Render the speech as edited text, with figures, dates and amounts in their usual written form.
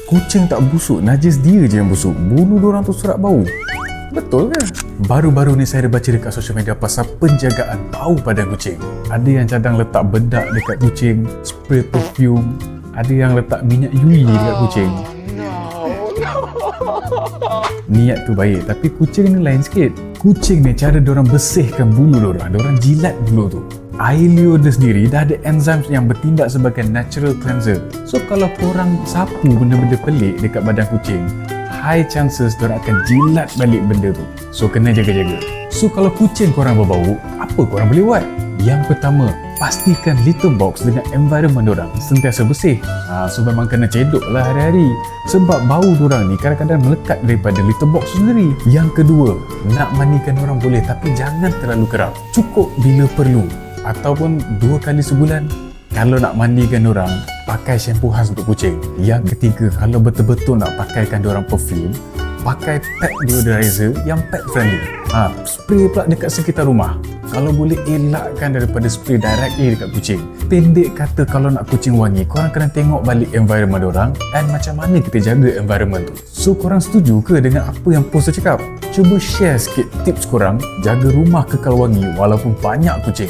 Kucing tak busuk, najis dia je yang busuk. Bulu diorang tu serak bau. Betul ke? Baru-baru ni saya ada baca dekat social media pasal penjagaan bau pada kucing. Ada yang cadang letak bedak dekat kucing, spray perfume. Ada yang letak minyak yui dekat kucing. Niat tu baik, tapi kucing ni lain sikit. Kucing ni cara diorang bersihkan bulu diorang jilat bulu tu. Air liur dia sendiri dah ada enzim yang bertindak sebagai natural cleanser. So kalau korang sapu benda-benda pelik dekat badan kucing, high chances diorang akan jilat balik benda tu. So kena jaga-jaga. So kalau kucing korang berbau, apa korang boleh buat? Yang pertama, pastikan litter box dengan environment diorang sentiasa bersih. So memang kena cedok lah hari-hari. Sebab bau diorang ni kadang-kadang melekat daripada litter box sendiri. Yang kedua, nak mandikan diorang boleh tapi jangan terlalu kerap. Cukup bila perlu. Ataupun 2 kali sebulan. Kalau nak mandikan diorang, pakai shampoo khas untuk kucing. Yang ketiga, kalau betul-betul nak pakaikan diorang perfume, pakai pet deodorizer yang pet friendly. Spray pula dekat sekitar rumah. Kalau boleh elakkan daripada spray directly dekat kucing. Pendek kata, kalau nak kucing wangi, korang kena tengok balik environment diorang dan macam mana kita jaga environment tu. So korang setuju ke dengan apa yang poster cakap? Cuba share sikit tips korang jaga rumah kekal wangi walaupun banyak kucing.